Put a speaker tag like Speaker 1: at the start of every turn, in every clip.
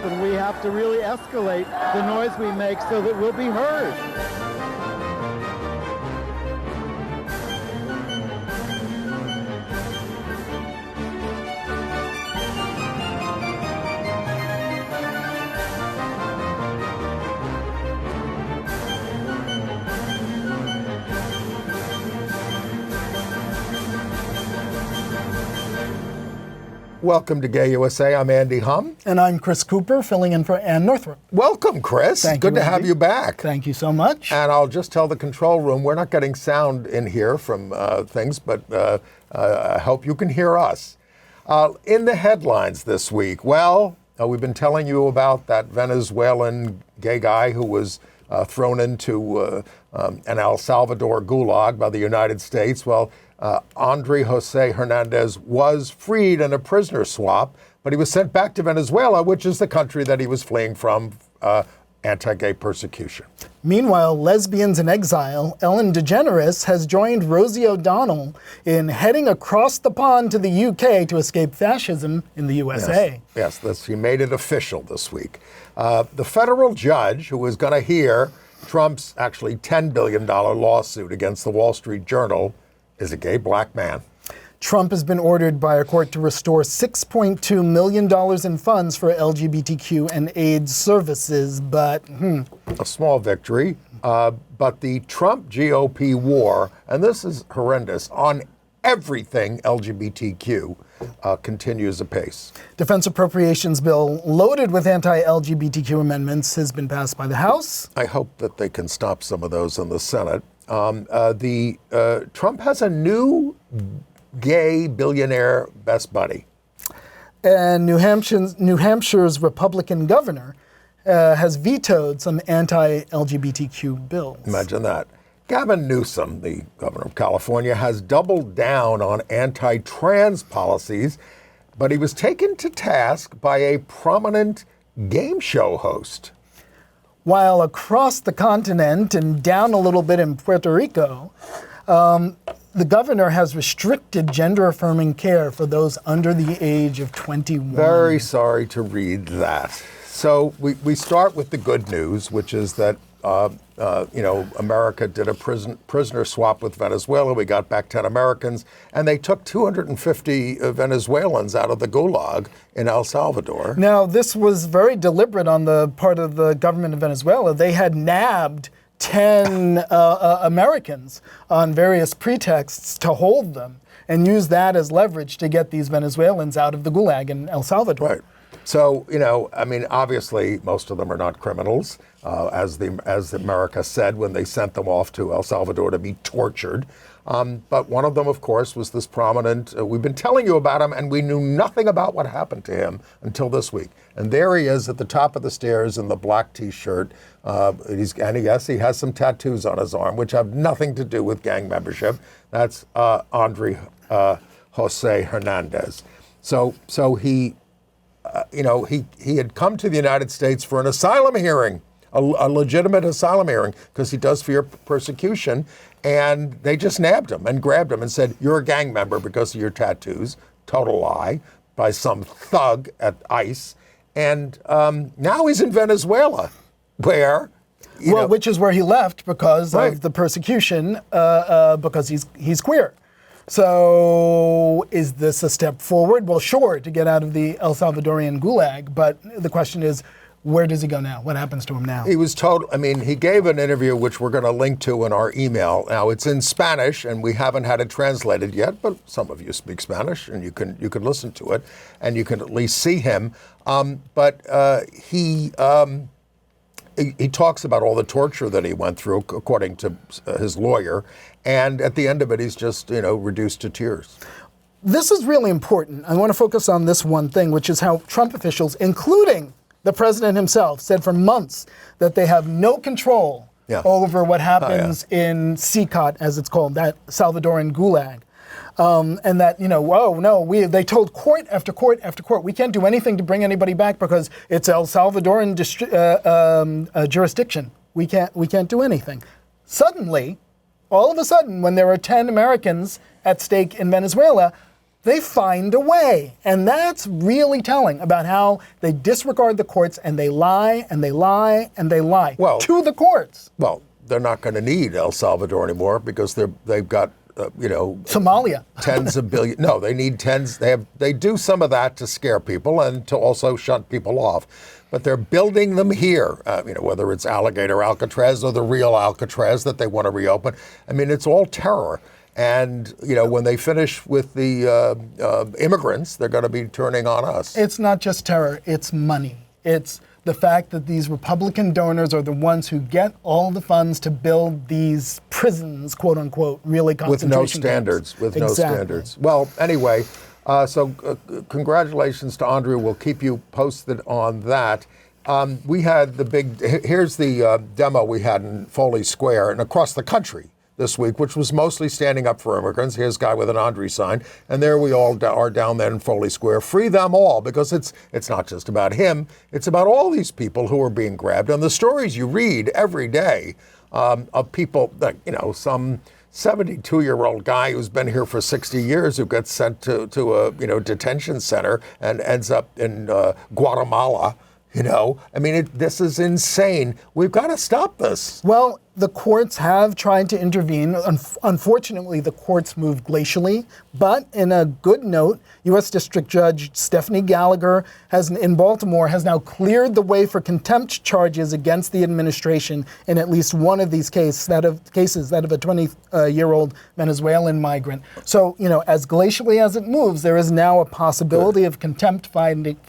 Speaker 1: and we have to really escalate the noise we make so that we'll be heard.
Speaker 2: Welcome to Gay USA. I'm Andy Hum.
Speaker 3: And I'm Chris Cooper, filling in for Ann Northrup.
Speaker 2: Welcome, Chris. Good to have you back.
Speaker 3: Thank you so much.
Speaker 2: And I'll just tell the control room, we're not getting sound in here from things, but I hope you can hear us. In the headlines this week, we've been telling you about that Venezuelan gay guy who was thrown into an El Salvador gulag by the United States. Andre Jose Hernandez was freed in a prisoner swap, but he was sent back to Venezuela, which is the country that he was fleeing from anti-gay persecution.
Speaker 3: Meanwhile, lesbians in exile, Ellen Degeneres has joined Rosie O'Donnell in heading across the pond to the UK to escape fascism in the USA.
Speaker 2: Yes, she made it official this week. The federal judge who was going to hear Trump's actually $10 billion lawsuit against the Wall Street Journal is a gay black man.
Speaker 3: Trump has been ordered by a court to restore $6.2 million in funds for LGBTQ and AIDS services, but
Speaker 2: a small victory, but the Trump GOP war, and this is horrendous, on everything LGBTQ continues apace.
Speaker 3: Defense appropriations bill loaded with anti-LGBTQ amendments has been passed by the House.
Speaker 2: I hope that they can stop some of those in the Senate. Trump has a new gay billionaire best buddy.
Speaker 3: And New Hampshire's Republican governor has vetoed some anti-LGBTQ bills.
Speaker 2: Imagine that. Gavin Newsom, the governor of California, has doubled down on anti-trans policies, but he was taken to task by a prominent game show host.
Speaker 3: While across the continent and down a little bit in Puerto Rico, the governor has restricted gender-affirming care for those under the age of 21.
Speaker 2: Very sorry to read that. So we start with the good news, which is that America did a prisoner swap with Venezuela. We got back 10 Americans, and they took 250 Venezuelans out of the Gulag in El Salvador.
Speaker 3: Now, this was very deliberate on the part of the government of Venezuela. They had nabbed 10 Americans on various pretexts to hold them and use that as leverage to get these Venezuelans out of the Gulag in El Salvador.
Speaker 2: Right. So, obviously, most of them are not criminals, as America said when they sent them off to El Salvador to be tortured. But one of them, of course, was this prominent, we've been telling you about him, and we knew nothing about what happened to him until this week. And there he is at the top of the stairs in the black T-shirt. And yes, he has some tattoos on his arm, which have nothing to do with gang membership. That's Andre Jose Hernandez. So he had come to the United States for an asylum hearing, a legitimate asylum hearing, because he does fear persecution. And they just nabbed him and grabbed him and said, "You're a gang member because of your tattoos." Total lie by some thug at ICE. And now he's in Venezuela, where,
Speaker 3: which is where he left because
Speaker 2: Right.
Speaker 3: of the persecution, because he's queer. So is this a step forward? Well, sure, to get out of the El Salvadorian gulag, but the question is, where does he go now? What happens to him now?
Speaker 2: He was told, he gave an interview, which we're going to link to in our email. Now, it's in Spanish, and we haven't had it translated yet, but some of you speak Spanish, and you can listen to it, and you can at least see him. He talks about all the torture that he went through, according to his lawyer, and at the end of it, he's just, reduced to tears.
Speaker 3: This is really important. I want to focus on this one thing, which is how Trump officials, including the president himself, said for months that they have no control over what happens in CCOT, as it's called, that Salvadoran gulag. And that, they told court after court after court, we can't do anything to bring anybody back because it's El Salvadoran jurisdiction. We can't do anything. Suddenly, all of a sudden, when there are 10 Americans at stake in Venezuela, they find a way. And that's really telling about how they disregard the courts and they lie and they lie and they lie to the courts.
Speaker 2: Well, they're not going to need El Salvador anymore because they've got
Speaker 3: Somalia.
Speaker 2: tens of billions. No, they need tens. They do some of that to scare people and to also shut people off. But they're building them here, whether it's Alligator Alcatraz or the real Alcatraz that they want to reopen. I mean, it's all terror. And, when they finish with the immigrants, they're going to be turning on us.
Speaker 3: It's not just terror, it's money. It's the fact that these Republican donors are the ones who get all the funds to build these prisons, quote unquote, really concentration camps.
Speaker 2: With no standards. Well, anyway, congratulations to Andrea. We'll keep you posted on that. We had here's the demo we had in Foley Square and across the country this week, which was mostly standing up for immigrants. Here's a guy with an Andre sign, and there we all are down there in Foley Square. Free them all, because it's not just about him. It's about all these people who are being grabbed. And the stories you read every day of people that, some 72-year-old guy who's been here for 60 years who gets sent to a detention center and ends up in Guatemala. This is insane. We've got to stop this.
Speaker 3: Well, the courts have tried to intervene. Unfortunately, the courts move glacially. But in a good note, U.S. District Judge Stephanie Gallagher in Baltimore has now cleared the way for contempt charges against the administration in at least one of these cases, that of a 20-year-old Venezuelan migrant. So, as glacially as it moves, there is now a possibility of contempt findings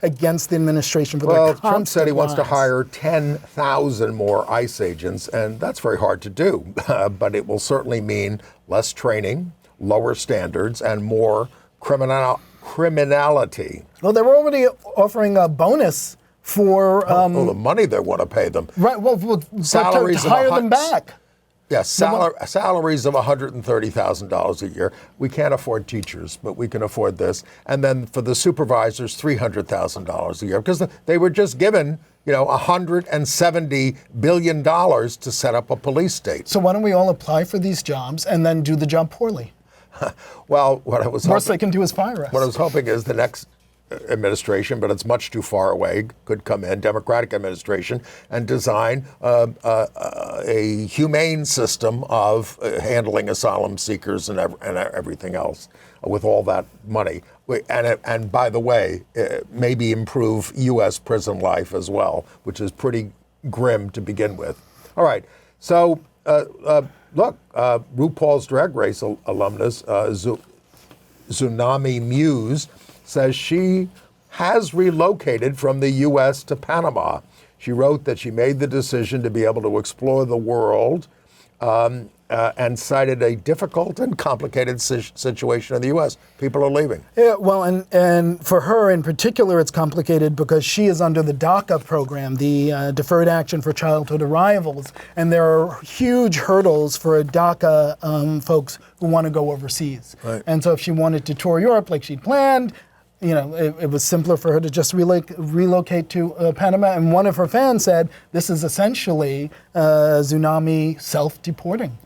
Speaker 3: against the administration for their constant
Speaker 2: Trump said he wants to
Speaker 3: lies.
Speaker 2: hire 10,000 more ICE agents, and that's very hard to do. But it will certainly mean less training, lower standards, and more criminality.
Speaker 3: Well, they were already offering a bonus for
Speaker 2: the money they want to pay them.
Speaker 3: Right. Well,
Speaker 2: salaries
Speaker 3: to hire them back.
Speaker 2: Yes, salaries of $130,000 a year. We can't afford teachers, but we can afford this. And then for the supervisors, $300,000 a year, because they were just given, $170 billion to set up a police state.
Speaker 3: So why don't we all apply for these jobs and then do the job poorly?
Speaker 2: Well, what I was hoping,
Speaker 3: worst they can do is fire us.
Speaker 2: What I was hoping is the next administration, but it's much too far away, could come in, Democratic administration, and design a humane system of handling asylum seekers and everything else with all that money. And by the way, maybe improve U.S. prison life as well, which is pretty grim to begin with. All right, so look, RuPaul's Drag Race alumnus, Tsunami Muse, says she has relocated from the U.S. to Panama. She wrote that she made the decision to be able to explore the world and cited a difficult and complicated situation in the U.S. People are leaving.
Speaker 3: Yeah, well, and for her in particular, it's complicated because she is under the DACA program, the Deferred Action for Childhood Arrivals, and there are huge hurdles for DACA folks who want to go overseas.
Speaker 2: Right.
Speaker 3: And so if she wanted to tour Europe like she'd planned, it was simpler for her to just relocate to Panama. And one of her fans said, this is essentially Tsunami self-deporting.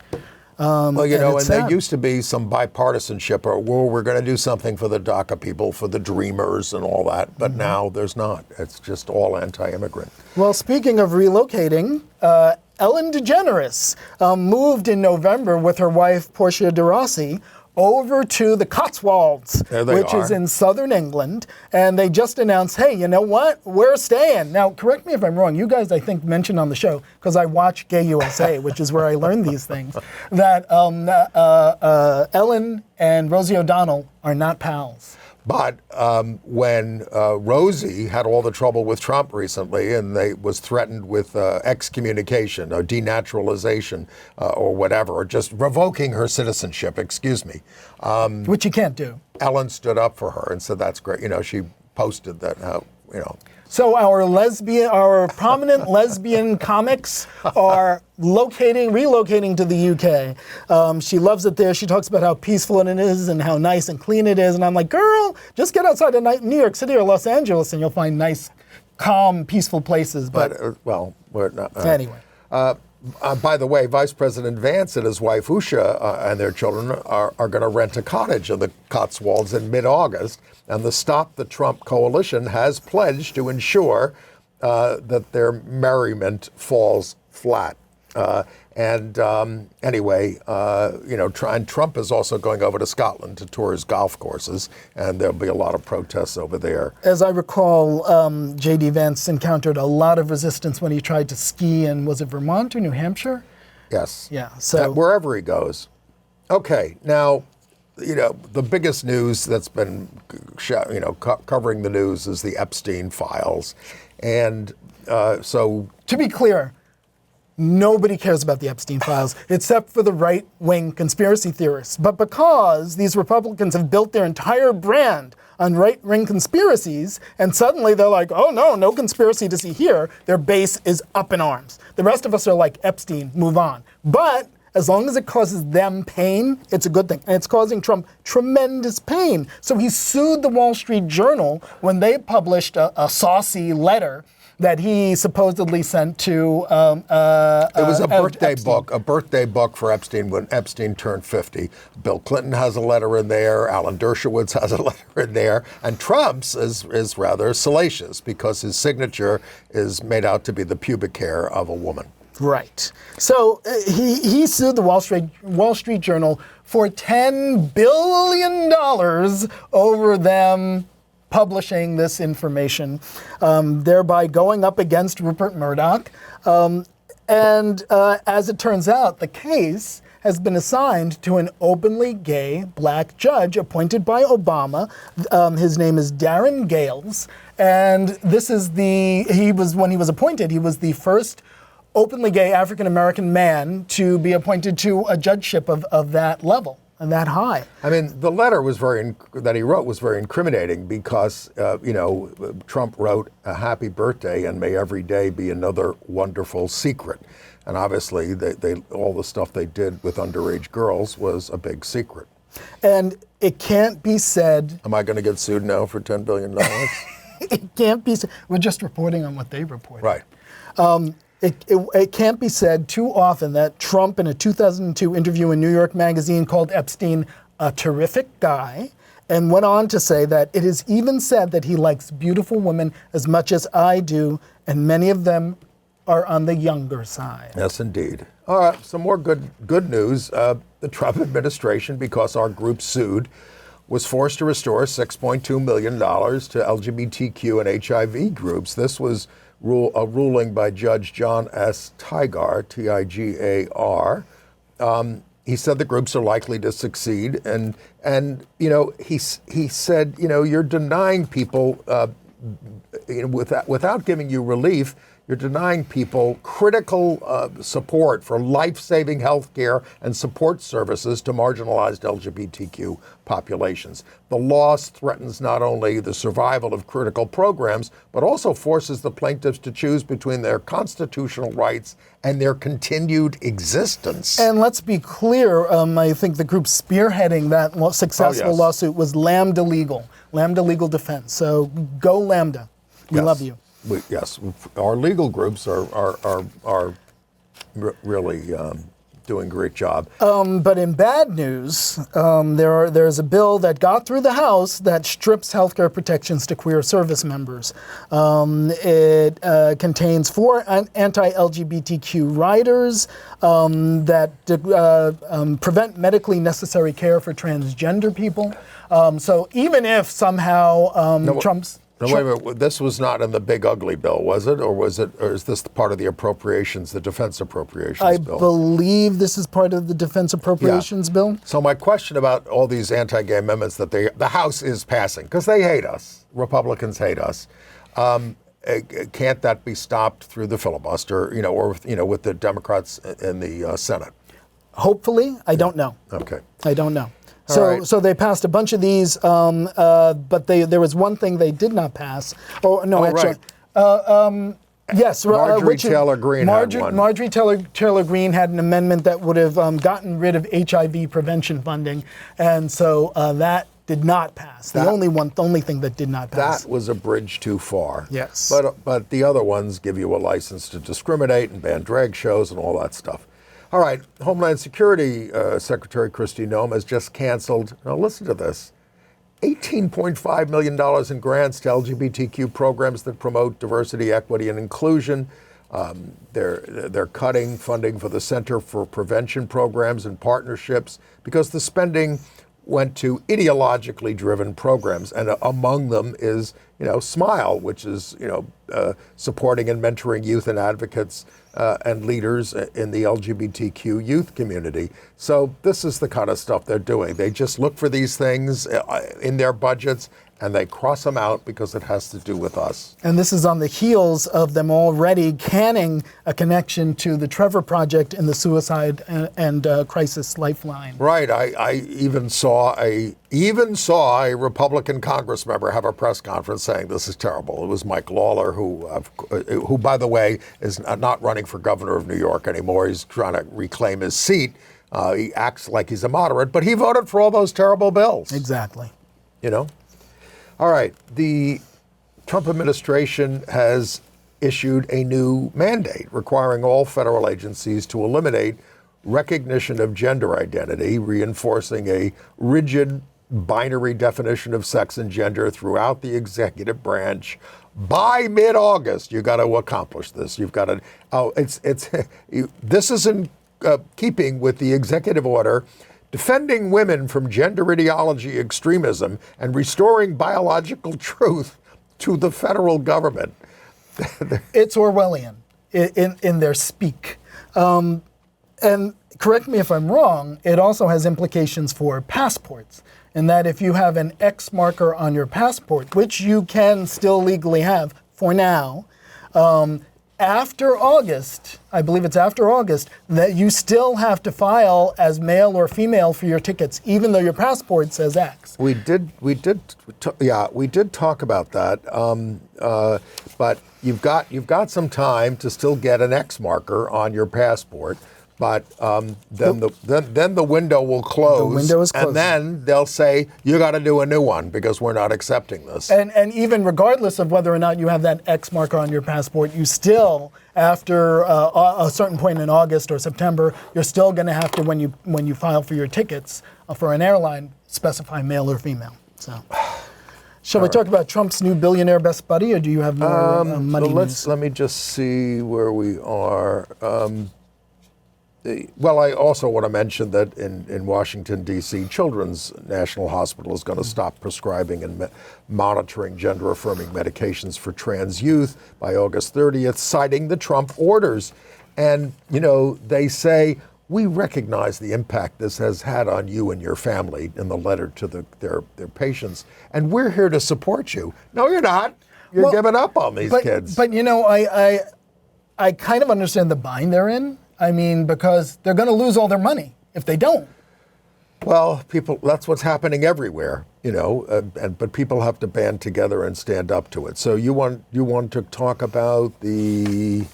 Speaker 2: And there used to be some bipartisanship, or we're going to do something for the DACA people, for the Dreamers and all that. But now there's not. It's just all anti-immigrant.
Speaker 3: Well, speaking of relocating, Ellen Degeneres moved in November with her wife, Portia de Rossi, over to the Cotswolds, which is in southern England. And they just announced, hey, you know what? We're staying. Now, correct me if I'm wrong. You guys, I think, mentioned on the show, because I watch Gay USA, which is where I learned these things, that Ellen and Rosie O'Donnell are not pals.
Speaker 2: But when Rosie had all the trouble with Trump recently, and they was threatened with excommunication or denaturalization or whatever, or just revoking her citizenship,
Speaker 3: which you can't do.
Speaker 2: Ellen stood up for her and said, that's great. She posted that,
Speaker 3: So our prominent lesbian comics are relocating to the UK. She loves it there. She talks about how peaceful it is and how nice and clean it is. And I'm like, girl, just get outside of New York City or Los Angeles and you'll find nice, calm, peaceful places. But
Speaker 2: we're not.
Speaker 3: Anyway.
Speaker 2: By the way, Vice President Vance and his wife Usha and their children are going to rent a cottage in the Cotswolds in mid-August. And the Stop the Trump coalition has pledged to ensure that their merriment falls flat. Anyway, and Trump is also going over to Scotland to tour his golf courses, and there'll be a lot of protests over there.
Speaker 3: As I recall, J.D. Vance encountered a lot of resistance when he tried to ski in, was it Vermont or New Hampshire?
Speaker 2: Yes.
Speaker 3: Yeah. So
Speaker 2: wherever he goes. Okay. Now, the biggest news that's been, covering the news is the Epstein files, and so
Speaker 3: to be clear, nobody cares about the Epstein files except for the right-wing conspiracy theorists. But because these Republicans have built their entire brand on right-wing conspiracies, and suddenly they're like, oh no conspiracy to see here, their base is up in arms. The rest of us are like, Epstein, move on. But as long as it causes them pain, it's a good thing. And it's causing Trump tremendous pain. So he sued the Wall Street Journal when they published a saucy letter that he supposedly sent to
Speaker 2: it was a birthday
Speaker 3: Epstein.
Speaker 2: A birthday book for Epstein when Epstein turned 50. Bill Clinton has a letter in there. Alan Dershowitz has a letter in there. And Trump's is rather salacious because his signature is made out to be the pubic hair of a woman.
Speaker 3: Right. So he sued the Wall Street Journal for $10 billion over them publishing this information, thereby going up against Rupert Murdoch. And as it turns out, the case has been assigned to an openly gay black judge appointed by Obama. His name is Darren Gales. And this is when he was appointed, he was the first openly gay African-American man to be appointed to a judgeship of that level and that high.
Speaker 2: I mean, the letter that he wrote was very incriminating because, Trump wrote a happy birthday and may every day be another wonderful secret. And obviously, they all the stuff they did with underage girls was a big secret.
Speaker 3: And it can't be said...
Speaker 2: Am I going to get sued now for $10 billion?
Speaker 3: It can't be said. We're just reporting on what they reported.
Speaker 2: Right.
Speaker 3: It can't be said too often that Trump, in a 2002 interview in New York Magazine, called Epstein a terrific guy, and went on to say that it is even said that he likes beautiful women as much as I do, and many of them are on the younger side.
Speaker 2: Yes, indeed. All right, some more good news. The Trump administration, because our group sued, was forced to restore $6.2 million to LGBTQ and HIV groups. This was a ruling by Judge John S. Tigar, Tigar. He said the groups are likely to succeed, and he said, you're denying people without giving you relief. You're denying people critical support for life-saving health care and support services to marginalized LGBTQ populations. The loss threatens not only the survival of critical programs, but also forces the plaintiffs to choose between their constitutional rights and their continued existence.
Speaker 3: And let's be clear, I think the group spearheading that successful lawsuit was Lambda Legal Defense. So go Lambda. We love you.
Speaker 2: Yes, our legal groups are really doing a great job.
Speaker 3: But in bad news, there's a bill that got through the House that strips healthcare protections to queer service members. It contains 4 anti-LGBTQ riders that prevent medically necessary care for transgender people. So even if somehow Trump's...
Speaker 2: No, wait a minute. This was not in the big ugly bill, was it? Or is this part of the appropriations, the defense appropriations bill?
Speaker 3: I believe this is part of the defense appropriations bill.
Speaker 2: So my question about all these anti-gay amendments that the House is passing, because they hate us, Republicans hate us, can't that be stopped through the filibuster, or with the Democrats in the Senate?
Speaker 3: Hopefully. I don't know.
Speaker 2: Okay.
Speaker 3: I don't know. So they passed a bunch of these, but there was one thing they did not pass. Yes,
Speaker 2: Marjorie Taylor Greene had one.
Speaker 3: Marjorie Taylor Greene had an amendment that would have gotten rid of HIV prevention funding, and so that did not pass. The only thing that did not pass.
Speaker 2: That was a bridge too far.
Speaker 3: Yes.
Speaker 2: But the other ones give you a license to discriminate and ban drag shows and all that stuff. All right, Homeland Security Secretary Kristi Noem has just canceled, now listen to this, $18.5 million in grants to LGBTQ programs that promote diversity, equity, and inclusion. They're cutting funding for the Center for Prevention Programs and Partnerships because the spending went to ideologically driven programs, and among them is, SMILE, which is, supporting and mentoring youth and advocates and leaders in the LGBTQ youth community. So this is the kind of stuff they're doing. They just look for these things in their budgets and they cross them out because it has to do with us.
Speaker 3: And this is on the heels of them already canning a connection to the Trevor Project and the Suicide and Crisis Lifeline.
Speaker 2: Right. I even saw a Republican Congress member have a press conference saying this is terrible. It was Mike Lawler, who by the way is not running for governor of New York anymore. He's trying to reclaim his seat. He acts like he's a moderate, but he voted for all those terrible bills.
Speaker 3: Exactly.
Speaker 2: All right, the Trump administration has issued a new mandate requiring all federal agencies to eliminate recognition of gender identity, reinforcing a rigid binary definition of sex and gender throughout the executive branch. By mid-August, you got to accomplish this. You've got to. This is in keeping with the executive order defending women from gender ideology extremism and restoring biological truth to the federal government.
Speaker 3: It's Orwellian in their speak. And correct me if I'm wrong, it also has implications for passports. In that if you have an X marker on your passport, which you can still legally have for now, after August, I believe it's after August, that you still have to file as male or female for your tickets, even though your passport says X.
Speaker 2: We did talk about that. But you've got some time to still get an X marker on your passport. But then the window will close. The window is closing. And then they'll say, you got to do a new one because we're not accepting this.
Speaker 3: And even regardless of whether or not you have that X marker on your passport, you still, after a certain point in August or September, you're still going to have to, when you file for your tickets for an airline, specify male or female. So, shall we talk about Trump's new billionaire best buddy, or do you have more money news?
Speaker 2: Let me just see where we are. Well, I also want to mention that in Washington, D.C., Children's National Hospital is going to stop prescribing and monitoring gender-affirming medications for trans youth by August 30th, citing the Trump orders. And, they say, we recognize the impact this has had on you and your family in the letter to their patients, and we're here to support you. No, you're not. You're giving up on these kids.
Speaker 3: But, I kind of understand the bind they're in. I mean, because they're going to lose all their money if they don't.
Speaker 2: Well, that's what's happening everywhere, but people have to band together and stand up to it. So you want to talk about the...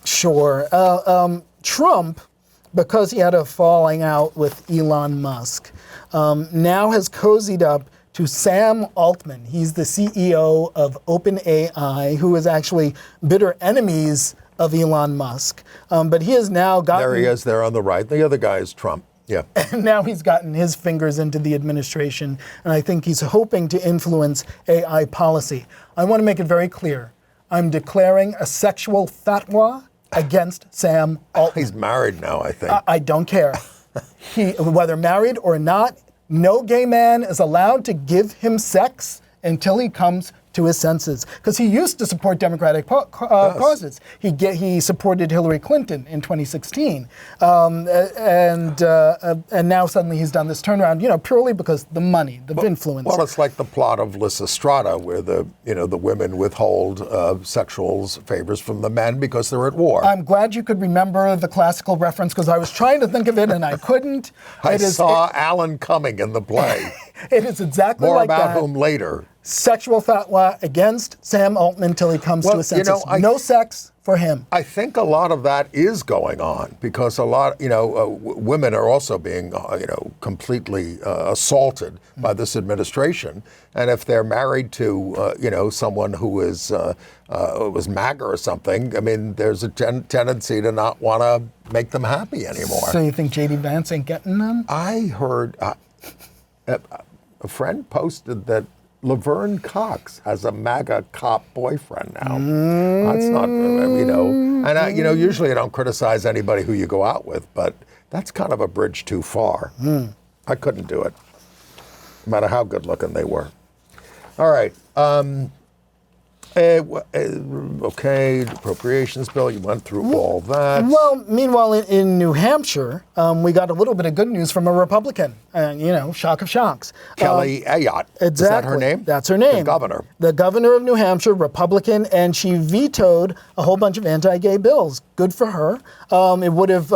Speaker 3: Sure. Trump, because he had a falling out with Elon Musk, now has cozied up to Sam Altman. He's the CEO of OpenAI, who is actually bitter enemies of Elon Musk. But he has now gotten...
Speaker 2: There he is, there on the right. The other guy is Trump. Yeah.
Speaker 3: And now he's gotten his fingers into the administration, and I think he's hoping to influence AI policy. I want to make it very clear. I'm declaring a sexual fatwa against Sam Altman.
Speaker 2: He's married now, I think.
Speaker 3: I don't care. Whether married or not, no gay man is allowed to give him sex until he comes to his senses, because he used to support Democratic causes. He supported Hillary Clinton in 2016, and now suddenly he's done this turnaround, purely because the money, the influence.
Speaker 2: Well, it's like the plot of Lysistrata, where the women withhold sexual favors from the men because they're at war.
Speaker 3: I'm glad you could remember the classical reference, because I was trying to think of it and I couldn't.
Speaker 2: I saw Alan Cumming in the play.
Speaker 3: It is exactly
Speaker 2: More
Speaker 3: like that.
Speaker 2: More about whom later.
Speaker 3: Sexual fatwa against Sam Altman till he comes to his senses. No sex for him.
Speaker 2: I think a lot of that is going on because a lot, women are also being, completely assaulted by this administration. And if they're married to, someone who was MAGA or something, I mean, there's a tendency to not want to make them happy anymore.
Speaker 3: So you think J.D. Vance ain't getting them?
Speaker 2: I heard a friend posted that Laverne Cox has a MAGA cop boyfriend now. That's not, and usually I don't criticize anybody who you go out with, but that's kind of a bridge too far. I couldn't do it, no matter how good looking they were. All right. Okay, appropriations bill, you went through all that.
Speaker 3: Well, meanwhile, in New Hampshire, we got a little bit of good news from a Republican, shock of shocks.
Speaker 2: Kelly Ayotte.
Speaker 3: Exactly.
Speaker 2: Is that her name?
Speaker 3: That's her name.
Speaker 2: The governor.
Speaker 3: The governor of New Hampshire, Republican, and she vetoed a whole bunch of anti-gay bills. Good for her. It would have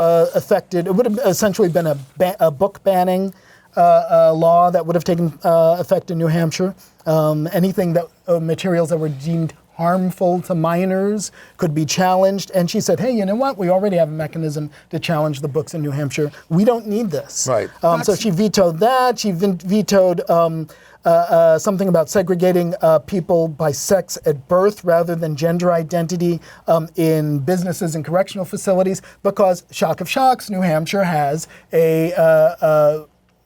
Speaker 3: essentially been a book banning law that would have taken effect in New Hampshire. Anything that materials that were deemed harmful to minors could be challenged. And she said, hey, you know what? We already have a mechanism to challenge the books in New Hampshire. We don't need this.
Speaker 2: Right.
Speaker 3: So she vetoed that. She vetoed something about segregating people by sex at birth rather than gender identity in businesses and correctional facilities because, shock of shocks, New Hampshire has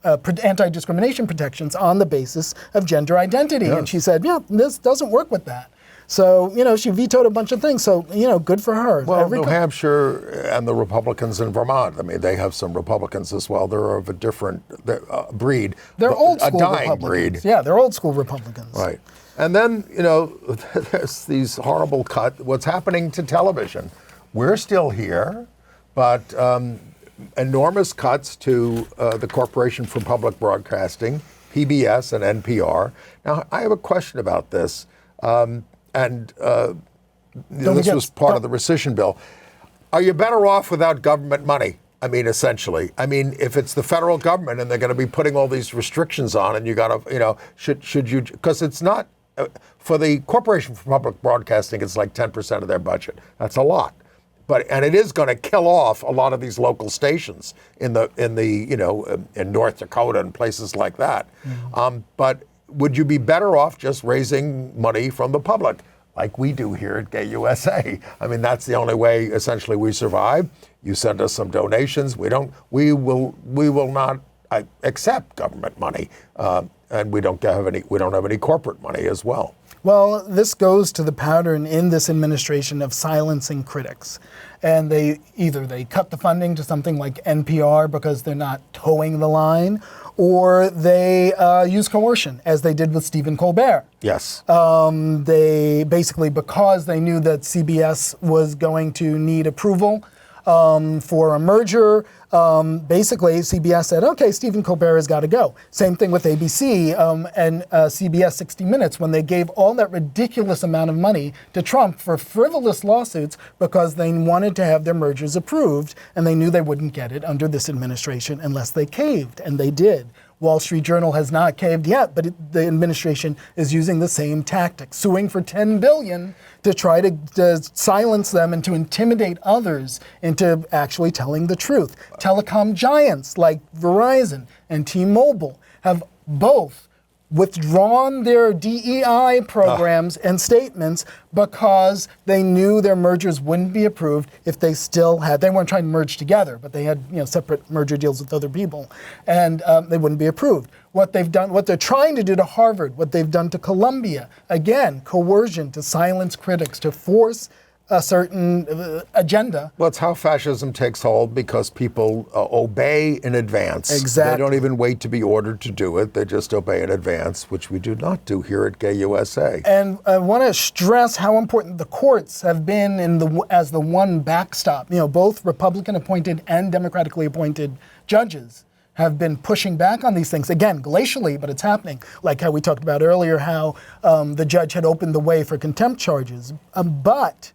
Speaker 3: anti-discrimination protections on the basis of gender identity. Yes. And she said, this doesn't work with that. So, she vetoed a bunch of things. So, good for her.
Speaker 2: Well, New Hampshire and the Republicans in Vermont, I mean, they have some Republicans as well. They're of a different breed.
Speaker 3: They're old school
Speaker 2: Republicans. A dying
Speaker 3: Republicans.
Speaker 2: breed.
Speaker 3: Yeah, they're old school Republicans.
Speaker 2: Right. And then, there's these horrible what's happening to television. We're still here, but enormous cuts to the Corporation for Public Broadcasting, PBS and NPR. Now, I have a question about this, this was part of the rescission bill. Are you better off without government money? I mean, essentially. I mean, if it's the federal government and they're going to be putting all these restrictions on and you got to, should you, because it's not, for the Corporation for Public Broadcasting, it's like 10% of their budget. That's a lot. And it is going to kill off a lot of these local stations in North Dakota and places like that. But would you be better off just raising money from the public, like we do here at Gay USA? I mean, that's the only way essentially we survive. You send us some donations. We will not accept government money, and we don't have any corporate money as well.
Speaker 3: Well, this goes to the pattern in this administration of silencing critics. And they cut the funding to something like NPR because they're not towing the line, or they use coercion, as they did with Stephen Colbert.
Speaker 2: Yes.
Speaker 3: They basically, because they knew that CBS was going to need approval for a merger, basically CBS said, okay, Stephen Colbert has got to go. Same thing with ABC and CBS 60 Minutes when they gave all that ridiculous amount of money to Trump for frivolous lawsuits because they wanted to have their mergers approved and they knew they wouldn't get it under this administration unless they caved, and they did. Wall Street Journal has not caved yet, but the administration is using the same tactic, suing for $10 billion to try to silence them and to intimidate others into actually telling the truth. Telecom giants like Verizon and T-Mobile have both withdrawn their DEI programs and statements because they knew their mergers wouldn't be approved if they weren't trying to merge together, but they had separate merger deals with other people, and they wouldn't be approved. What they're trying to do to Harvard, what they've done to Columbia, again, coercion to silence critics, to force a certain agenda.
Speaker 2: Well, it's how fascism takes hold because people obey in advance.
Speaker 3: Exactly.
Speaker 2: They don't even wait to be ordered to do it. They just obey in advance, which we do not do here at Gay USA.
Speaker 3: And I want to stress how important the courts have been as the one backstop. Both Republican-appointed and Democratically appointed judges have been pushing back on these things. Again, glacially, but it's happening. Like how we talked about earlier, how the judge had opened the way for contempt charges. But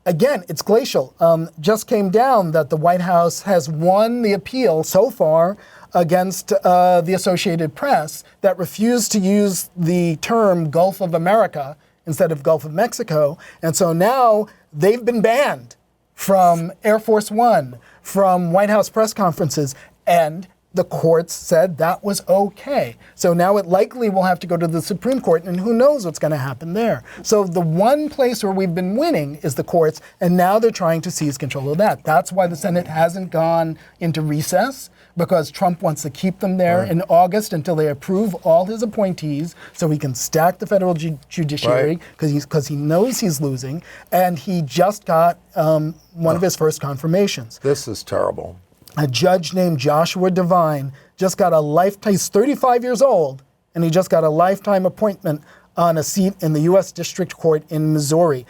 Speaker 3: again, it's glacial. Just came down that the White House has won the appeal so far against the Associated Press that refused to use the term Gulf of America instead of Gulf of Mexico. And so now they've been banned from Air Force One, from White House press conferences, and the courts said that was okay. So now it likely will have to go to the Supreme Court, and who knows what's going to happen there. So the one place where we've been winning is the courts, and now they're trying to seize control of that. That's why the Senate hasn't gone into recess, because Trump wants to keep them there in August until they approve all his appointees so he can stack the federal judiciary, because he knows he's losing, and he just got one of his first confirmations.
Speaker 2: This is terrible.
Speaker 3: A judge named Joshua Devine just got a lifetime, he's 35 years old, and he just got a lifetime appointment on a seat in the U.S. District Court in Missouri.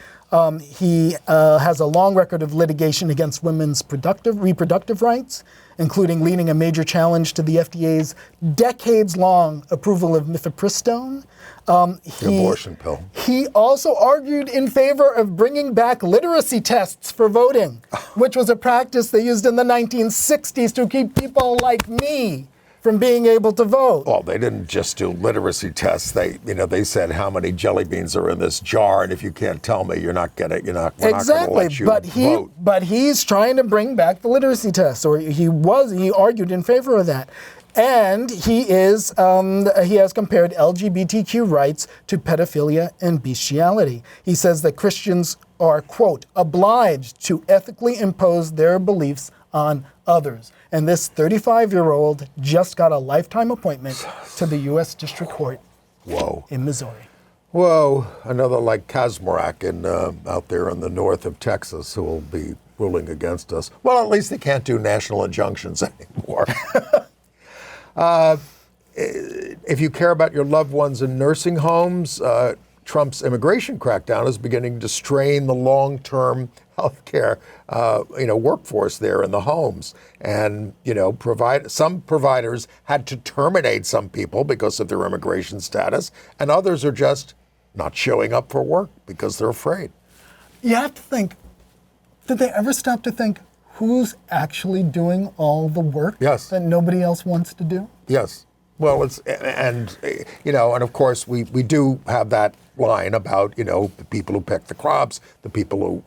Speaker 3: He has a long record of litigation against women's reproductive rights, including leading a major challenge to the FDA's decades-long approval of mifepristone.
Speaker 2: The abortion pill.
Speaker 3: He also argued in favor of bringing back literacy tests for voting, which was a practice they used in the 1960s to keep people like me from being able to vote.
Speaker 2: Well, they didn't just do literacy tests. They said how many jelly beans are in this jar, and if you can't tell me, we're not going to let you vote.
Speaker 3: But he's trying to bring back the literacy tests, or he argued in favor of that. And he has compared LGBTQ rights to pedophilia and bestiality. He says that Christians are, quote, obliged to ethically impose their beliefs on others. And this 35-year-old just got a lifetime appointment to the U.S. District Court in Missouri.
Speaker 2: Whoa, another like Kazmarek out there in the north of Texas who will be ruling against us. Well, at least they can't do national injunctions anymore. If you care about your loved ones in nursing homes, Trump's immigration crackdown is beginning to strain the long-term healthcare, workforce there in the homes. And, some providers had to terminate some people because of their immigration status, and others are just not showing up for work because they're afraid.
Speaker 3: You have to think, did they ever stop to think, who's actually doing all the work that nobody else wants to do?
Speaker 2: Yes. Well, and of course we do have that line about, the people who pick the crops, the people who,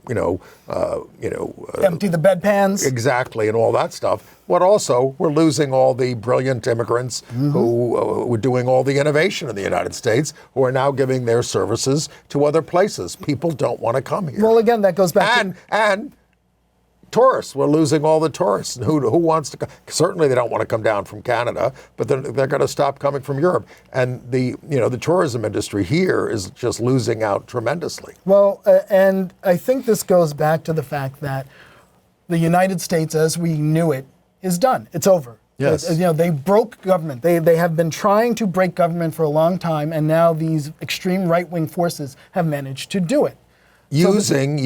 Speaker 3: empty the bedpans.
Speaker 2: Exactly, and all that stuff. But also, we're losing all the brilliant immigrants who were doing all the innovation in the United States, who are now giving their services to other places. People don't want to come here.
Speaker 3: Well, again, that goes back
Speaker 2: to tourists. We're losing all the tourists. And who wants to come? Certainly they don't want to come down from Canada, but they're going to stop coming from Europe. And the tourism industry here is just losing out tremendously.
Speaker 3: Well, and I think this goes back to the fact that the United States, as we knew it, is done. It's over.
Speaker 2: Yes.
Speaker 3: They broke government. They have been trying to break government for a long time, and now these extreme right-wing forces have managed to do it.
Speaker 2: Using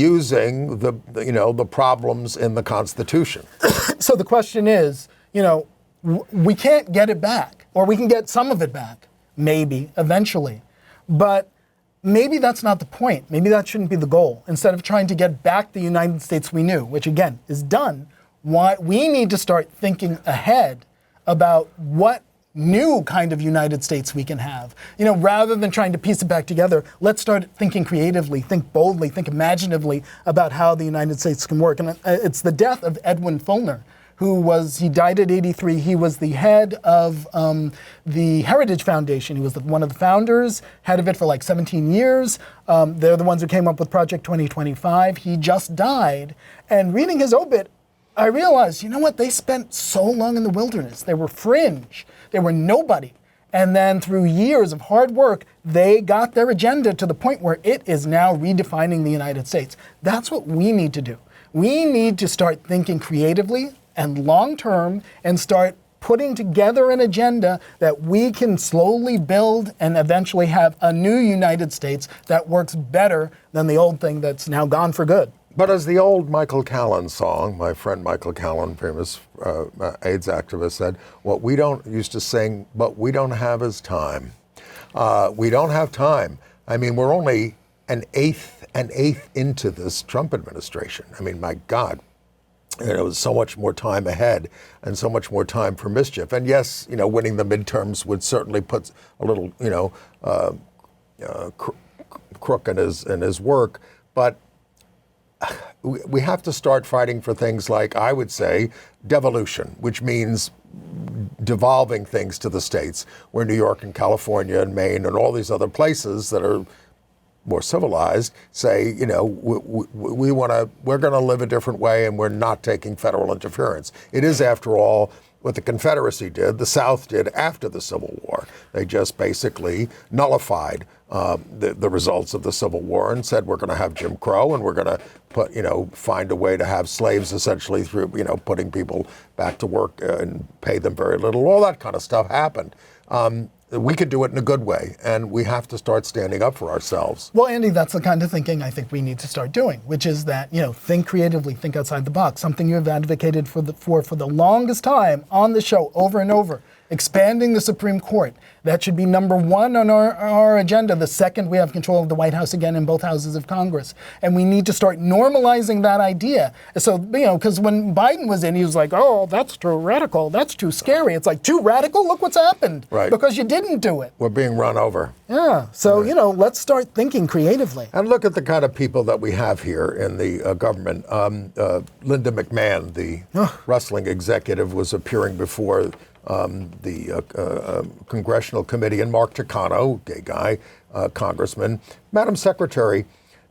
Speaker 2: the problems in the Constitution.
Speaker 3: So the question is, we can't get it back, or we can get some of it back, maybe, eventually. But maybe that's not the point. Maybe that shouldn't be the goal. Instead of trying to get back the United States we knew, which again is done, we need to start thinking ahead about what new kind of United States we can have. Rather than trying to piece it back together, let's start thinking creatively, think boldly, think imaginatively about how the United States can work. And it's the death of Edwin Fulner, he died at 83. He was the head of the Heritage Foundation. He was one of the founders, head of it for like 17 years. They're the ones who came up with Project 2025. He just died. And reading his obit, I realized, they spent so long in the wilderness. They were fringe. They were nobody. And then through years of hard work, they got their agenda to the point where it is now redefining the United States. That's what we need to do. We need to start thinking creatively and long-term and start putting together an agenda that we can slowly build and eventually have a new United States that works better than the old thing that's now gone for good.
Speaker 2: But as the old Michael Callan song, my friend Michael Callan, famous AIDS activist, said, what we don't used to sing, but we don't have is time. We don't have time. I mean, we're only an eighth into this Trump administration. I mean, my God, so much more time ahead and so much more time for mischief. And yes, winning the midterms would certainly put a little, crook in his work. But we have to start fighting for things like, I would say, devolution, which means devolving things to the states, where New York and California and Maine and all these other places that are more civilized say, we're going to live a different way and we're not taking federal interference. It is, after all, what the Confederacy did, the South did after the Civil War. They just basically nullified the results of the Civil War and said, we're going to have Jim Crow and we're going to find a way to have slaves essentially through, putting people back to work and pay them very little. All that kind of stuff happened. We could do it in a good way, and we have to start standing up for ourselves.
Speaker 3: Well, Andy, that's the kind of thinking I think we need to start doing, which is that, think creatively, think outside the box, something you have advocated for the longest time on the show over and over. Expanding the Supreme Court. That should be number one on our agenda the second we have control of the White House again in both houses of Congress. And we need to start normalizing that idea. So, because when Biden was in, he was like, oh, that's too radical. That's too scary. It's like, too radical? Look what's happened.
Speaker 2: Right.
Speaker 3: Because you didn't do it.
Speaker 2: We're being run over.
Speaker 3: Yeah. So, let's start thinking creatively.
Speaker 2: And look at the kind of people that we have here in the government. Linda McMahon, the wrestling executive, was appearing before the Congressional Committee, and Mark Takano, gay guy, congressman. Madam Secretary,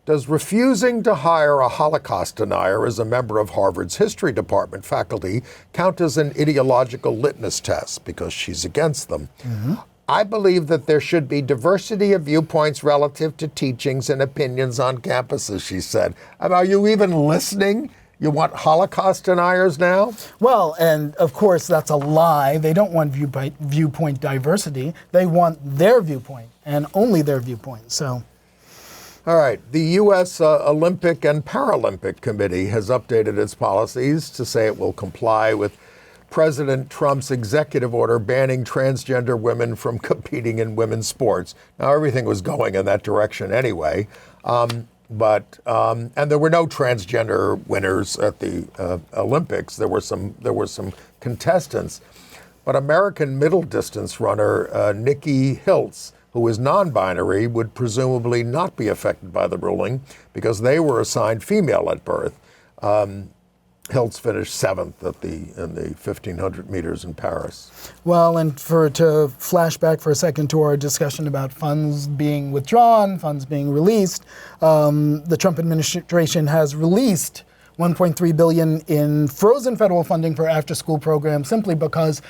Speaker 2: does refusing to hire a Holocaust denier as a member of Harvard's history department faculty count as an ideological litmus test because she's against them? Mm-hmm. I believe that there should be diversity of viewpoints relative to teachings and opinions on campuses, she said. Are you even listening? You want Holocaust deniers now? Well,
Speaker 3: and of course, that's a lie. They don't want viewpoint diversity. They want their viewpoint and only their viewpoint. So,
Speaker 2: all right. The U.S. Olympic and Paralympic Committee has updated its policies to say it will comply with President Trump's executive order banning transgender women from competing in women's sports. Now, everything was going in that direction anyway. But there were no transgender winners at the Olympics. There were some contestants, but American middle distance runner Nikki Hiltz, who is non-binary, would presumably not be affected by the ruling because they were assigned female at birth. Hiltz finished 7th in the 1,500 meters in Paris.
Speaker 3: Well, and to flash back for a second to our discussion about funds being withdrawn, funds being released, the Trump administration has released $1.3 billion in frozen federal funding for after-school programs simply because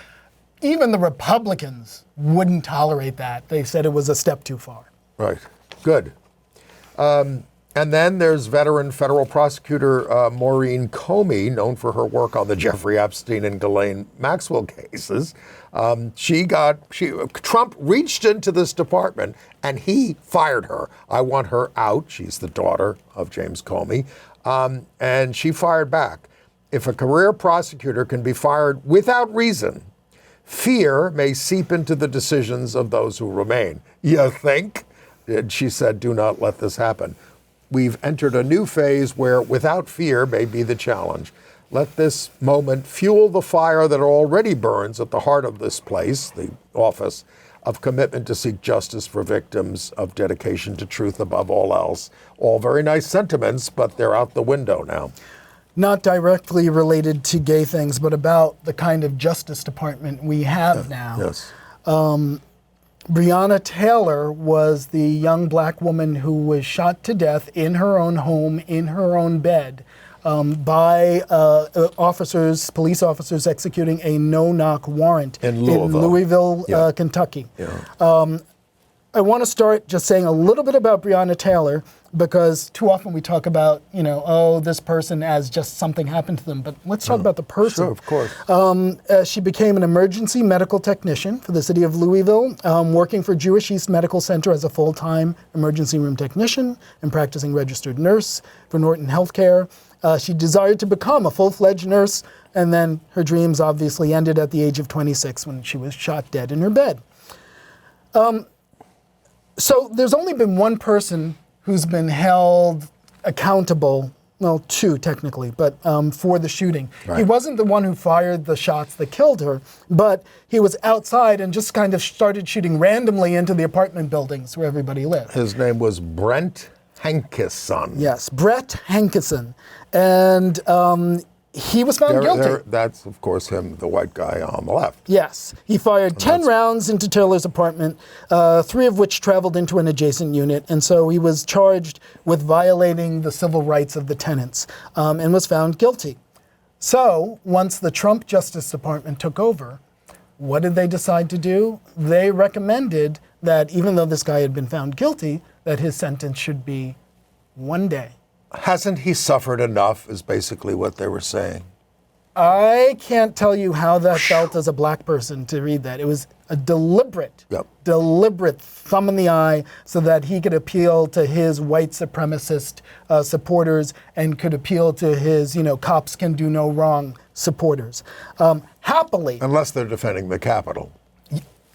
Speaker 3: even the Republicans wouldn't tolerate that. They said it was a step too far.
Speaker 2: Right. Good. And then there's veteran federal prosecutor Maureen Comey, known for her work on the Jeffrey Epstein and Ghislaine Maxwell cases. Trump reached into this department and he fired her. I want her out. She's the daughter of James Comey. And she fired back. If a career prosecutor can be fired without reason, fear may seep into the decisions of those who remain. You think? And she said, do not let this happen. We've entered a new phase where without fear may be the challenge. Let this moment fuel the fire that already burns at the heart of this place, the office, of commitment to seek justice for victims, of dedication to truth above all else. All very nice sentiments, but they're out the window now.
Speaker 3: Not directly related to gay things, but about the kind of Justice Department we have now.
Speaker 2: Yes.
Speaker 3: Breonna Taylor was the young black woman who was shot to death in her own home, in her own bed, by police officers executing a no-knock warrant
Speaker 2: in Louisville,
Speaker 3: Kentucky.
Speaker 2: Yeah.
Speaker 3: I want to start just saying a little bit about Breonna Taylor, because too often we talk about, this person as just something happened to them. But let's talk about the person.
Speaker 2: Sure, of course.
Speaker 3: She became an emergency medical technician for the city of Louisville, working for Jewish East Medical Center as a full-time emergency room technician and practicing registered nurse for Norton Healthcare. She desired to become a full-fledged nurse, and then her dreams obviously ended at the age of 26 when she was shot dead in her bed. So there's only been one person who's been held accountable well, 2 technically, but for the shooting.
Speaker 2: Right.
Speaker 3: He wasn't the one who fired the shots that killed her, but he was outside and just kind of started shooting randomly into the apartment buildings where everybody lived.
Speaker 2: His name was Bret Hansen.
Speaker 3: Yes, Bret Hansen. And he was found guilty.
Speaker 2: That's, of course, him, the white guy on the left.
Speaker 3: Yes. He fired 10 rounds into Taylor's apartment, 3 of which traveled into an adjacent unit. And so he was charged with violating the civil rights of the tenants and was found guilty. So once the Trump Justice Department took over, what did they decide to do? They recommended that even though this guy had been found guilty, that his sentence should be 1 day.
Speaker 2: Hasn't he suffered enough, is basically what they were saying.
Speaker 3: I can't tell you how that felt as a black person to read that. It was a deliberate thumb in the eye so that he could appeal to his white supremacist supporters and could appeal to his, cops can do no wrong supporters. Happily.
Speaker 2: Unless they're defending the Capitol.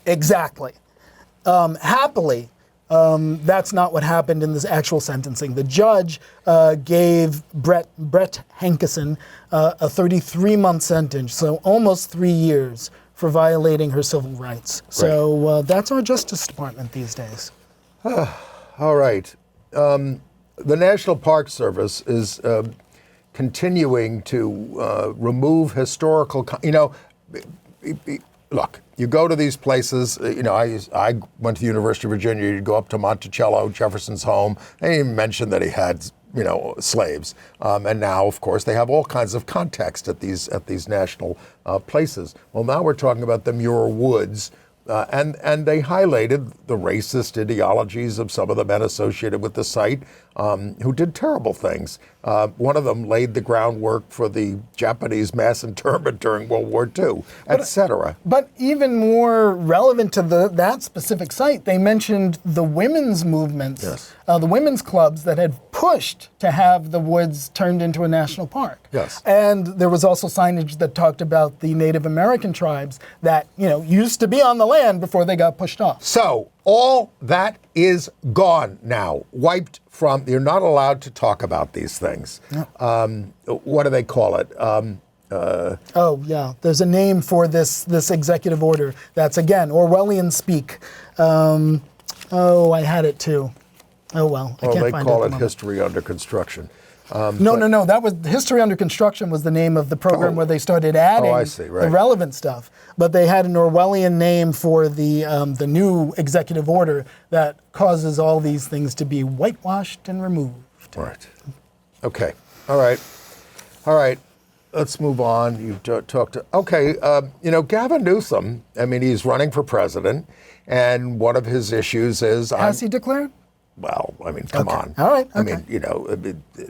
Speaker 3: Exactly. Happily. That's not what happened in this actual sentencing. The judge gave Bret Hansen a 33-month sentence, so almost 3 years for violating her civil rights. Right. So that's our Justice Department these days.
Speaker 2: All right. The National Park Service is continuing to remove historical... Look, you go to these places, I went to the University of Virginia, you'd go up to Monticello, Jefferson's home. They didn't even mention that he had, slaves. And now, of course, they have all kinds of context at these national places. Well, now we're talking about the Muir Woods, and they highlighted the racist ideologies of some of the men associated with the site who did terrible things. One of them laid the groundwork for the Japanese mass internment during World War II, etc.
Speaker 3: But even more relevant to that specific site, they mentioned the women's movements,
Speaker 2: yes.
Speaker 3: The women's clubs that had pushed to have the woods turned into a national park.
Speaker 2: Yes.
Speaker 3: And there was also signage that talked about the Native American tribes that, used to be on the land before they got pushed off.
Speaker 2: So all that is gone now, wiped from, you're not allowed to talk about these things. No. What do they call it?
Speaker 3: There's a name for this executive order. That's, again, Orwellian speak. I had it too. Oh, well, I can't find it.
Speaker 2: They call it History Under Construction.
Speaker 3: No. That was History Under Construction was the name of the program where they started adding the relevant stuff. But they had an Orwellian name for the new executive order that causes all these things to be whitewashed and removed.
Speaker 2: Right. Okay. All right. Let's move on. You talked to... Okay. Gavin Newsom, he's running for president, and one of his issues is...
Speaker 3: Has he declared?
Speaker 2: Well, come on.
Speaker 3: All right. Okay.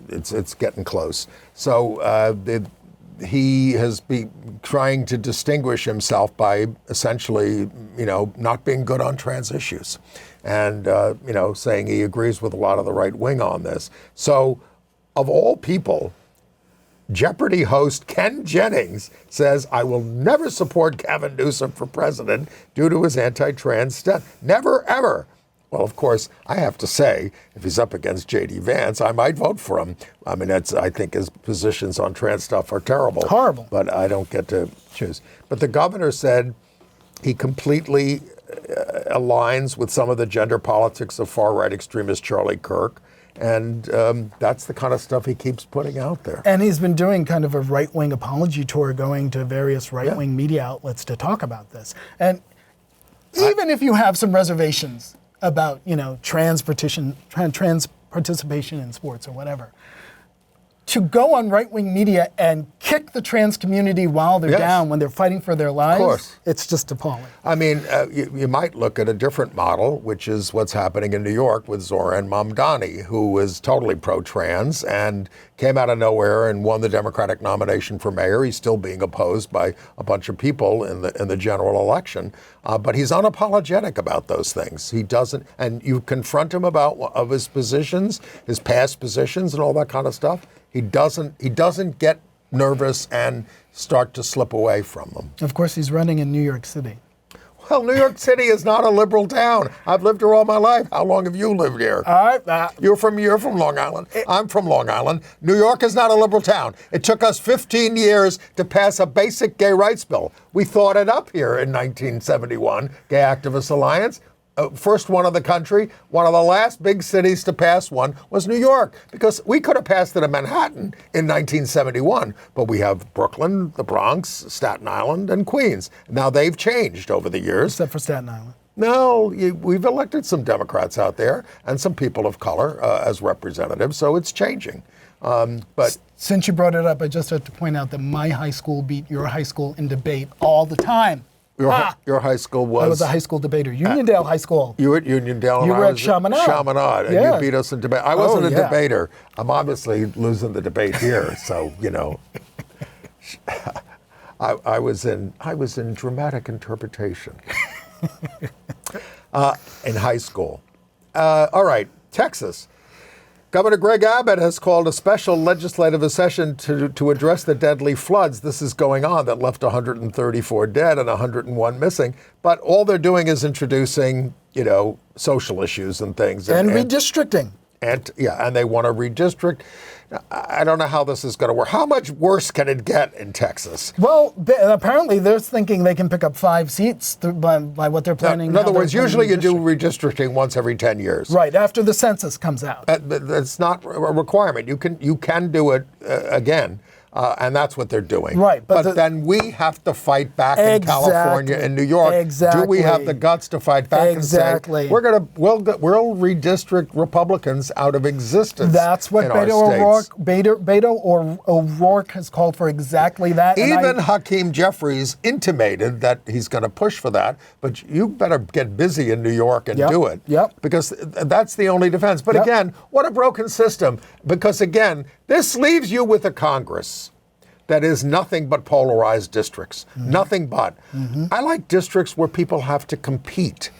Speaker 2: It's getting close. So he has been trying to distinguish himself by essentially, not being good on trans issues, and saying he agrees with a lot of the right wing on this. So, of all people, Jeopardy host Ken Jennings says, "I will never support Gavin Newsom for president due to his anti-trans stance. Never, ever." Well, of course, I have to say, if he's up against J.D. Vance, I might vote for him. I think his positions on trans stuff are terrible.
Speaker 3: Horrible.
Speaker 2: But I don't get to choose. But the governor said he completely aligns with some of the gender politics of far-right extremist Charlie Kirk. And that's the kind of stuff he keeps putting out there.
Speaker 3: And he's been doing kind of a right-wing apology tour, going to various right-wing media outlets to talk about this. And even if you have some reservations about, trans participation in sports or whatever, to go on right-wing media and kick the trans community while they're down, when they're fighting for their lives, it's just appalling.
Speaker 2: You might look at a different model, which is what's happening in New York with Zohran Mamdani, who is totally pro-trans and came out of nowhere and won the Democratic nomination for mayor. He's still being opposed by a bunch of people in the general election, but he's unapologetic about those things. He doesn't, and you confront him of his positions, his past positions, and all that kind of stuff. He doesn't get nervous and start to slip away from them.
Speaker 3: Of course, he's running in New York City.
Speaker 2: Well, New York City is not a liberal town. I've lived here all my life. How long have you lived here? You're from Long Island. I'm from Long Island. New York is not a liberal town. It took us 15 years to pass a basic gay rights bill. We thought it up here in 1971, Gay Activist Alliance. First one of the country, one of the last big cities to pass one was New York, because we could have passed it in Manhattan in 1971, but we have Brooklyn, the Bronx, Staten Island, and Queens. Now they've changed over the years.
Speaker 3: Except for Staten Island.
Speaker 2: No, we've elected some Democrats out there and some people of color as representatives, so it's changing. But
Speaker 3: since you brought it up, I just have to point out that my high school beat your high school in debate all the time.
Speaker 2: Your high school was?
Speaker 3: I was a high school debater. Uniondale High School.
Speaker 2: You were at Uniondale.
Speaker 3: You were at Chaminade.
Speaker 2: Chaminade, and you beat us in debate. I wasn't a debater. I'm obviously losing the debate here, so, you know. I was in dramatic interpretation in high school. All right, Texas. Governor Greg Abbott has called a special legislative session to address the deadly floods. This is going on that left 134 dead and 101 missing. But all they're doing is introducing, social issues and things.
Speaker 3: And redistricting.
Speaker 2: And they want to redistrict. I don't know how this is going to work. How much worse can it get in Texas?
Speaker 3: Well, apparently they're thinking they can pick up 5 seats by what they're planning.
Speaker 2: In other words, usually you do redistricting once every 10 years.
Speaker 3: Right, after the census comes out.
Speaker 2: That's not a requirement. You can do it again. And that's what they're doing.
Speaker 3: Right,
Speaker 2: but then we have to fight back in California and New York.
Speaker 3: Exactly.
Speaker 2: Do we have the guts to fight back and say we'll redistrict Republicans out of existence?
Speaker 3: That's what Beto O'Rourke has called for, exactly that.
Speaker 2: Even Hakeem Jeffries intimated that he's going to push for that, but you better get busy in New York and do it. Because that's the only defense. But again, what a broken system. Because again, this leaves you with a Congress that is nothing but polarized districts. Nothing but. I like districts where people have to compete,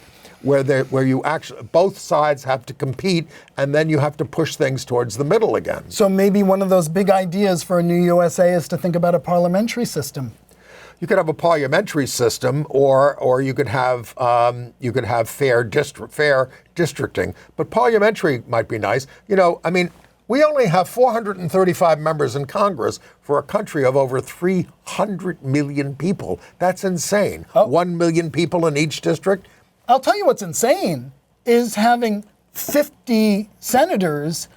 Speaker 2: where you actually, both sides have to compete, and then you have to push things towards the middle again.
Speaker 3: So maybe one of those big ideas for a new USA is to think about a parliamentary system.
Speaker 2: You could have a parliamentary system, or you could have fair districting. But parliamentary might be nice. We only have 435 members in Congress for a country of over 300 million people. That's insane. 1 million people in each district.
Speaker 3: I'll tell you what's insane is having 50 senators,